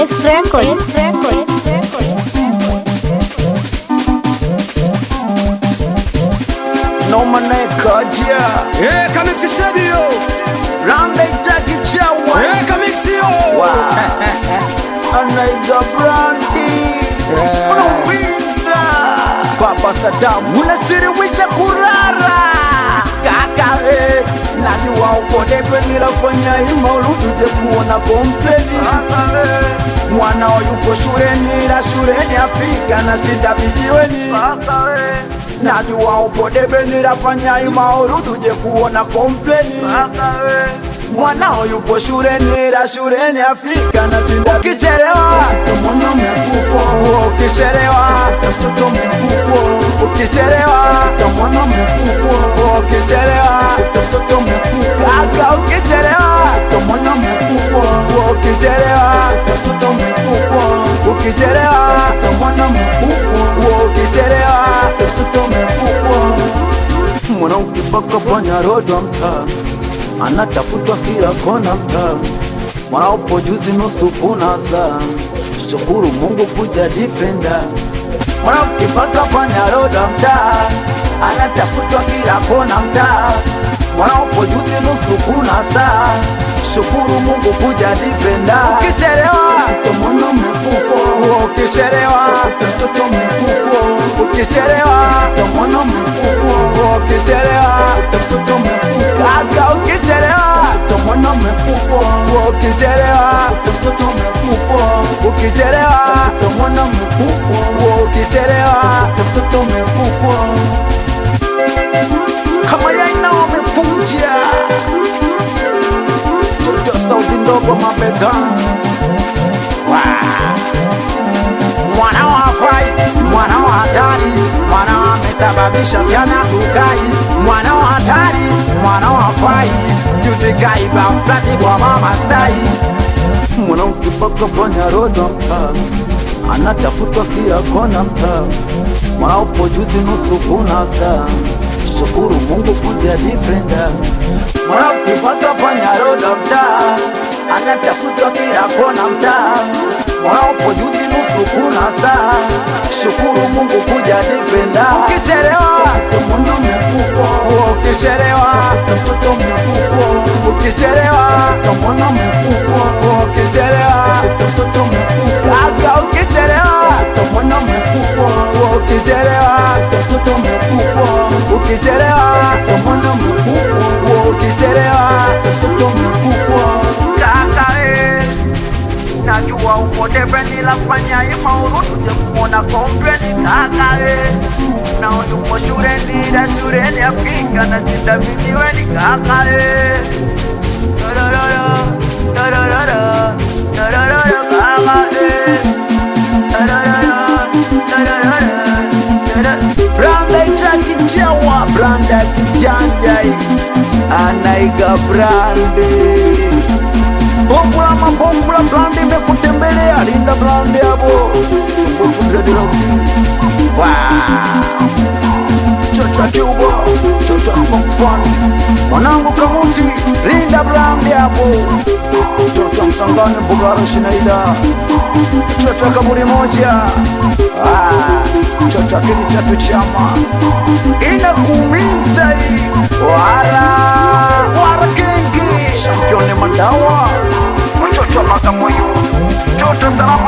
Record. No manekaja Kamixi Sabio Rambe Jackie Chawa Kamixio Anaiga Brandi Unawinda Papa Saddam Unachiriwisha kurara Kaka najua uko depe nilafanya imauludu je kuona kompleni mwanao yupo shuleni na shuleni Afrika na shida vijiweni najua upo depe nilafanya imauludu je kuona kompleni mwanao yupo shuleni na shuleni Afrika na shida ukichelewa mwana umekufa ukichelewa mtoto umekufa ukichelewa mwana umekufa ukichelewa mtoto umekufa kaka ukichelewa mwana umekufa ukichelewa mtoto umekufa ukichelewa mwana umekufa ukichelewa mtoto umekufa mwana ukipaka panya rodo mtaa anatafutwa kila kona mtaa, mwana upo juzi nusu kuna saa, shukuru Mungu kuja defender. Mwana ukipaka panya roda mtaa, anatafutwa kila kona mtaa, mwana upo juzi nusu kuna saa, shukuru Mungu kuja defender. Ukichelewa mwana umekufa, ukichelewa mtoto umekufa, ukichelewa mwana umekufa, ukichelewa mtoto umekufa, kaka ukichelewa mwana umekufa, ukichelewa mtoto umekufa, ukichelewa mwana umekufa, ukichelewa mtoto umekufa. Kama yaina wamepunja chocho sauti ndogo mabegani, mwana wa hafai, mwana wa hatari, mwana wa amesababisha vyana tukai, mwana wa hatari, mwana wa hafai, juzi kaiba mflati kwa mama sai. Mwana ukipaka panya roda mtaa, anatafutwa kila kona mtaa, mwana upo juzi nusu kuna saa, shukuru Mungu kuja defender. Mwana ukipaka panya roda mtaa, anatafutwa kila kona mtaa, mwana upo juzi nusu kuna saa, shukuru Mungu kuja defender. Ukichelewa mwana umekufa, ukichelewa mtoto umekufa, ukichelewa mwana umekufa, ukichelewa mtoto umekufa, kaka ukichelewa mwana umekufa, ukichelewa mtoto umekufa, ukichelewa mwana umekufa, ukichelewa mtoto umekufa. Kaka najua uko depe nilafanya imauludu je kuona kompleni kaka na uko shuleni na shuleni Afrika na shida vijiweni kaka Branda itakichawa branda kijanjai anaiga brande Bombula mabombula blandi mekutembelea linda blandi yabo Mbofunde diloki Chocha Cuba, chocha Mokfani Mwanangu Kamuti, linda blandi yabo Chocha Msangani Mfugara Shinaida Chocha Kaburi Moja Chocha Kili Tatu Chama Inakumiza hii Wara Kengi Championi Madawa Chocho Makamoyo Chocho Salama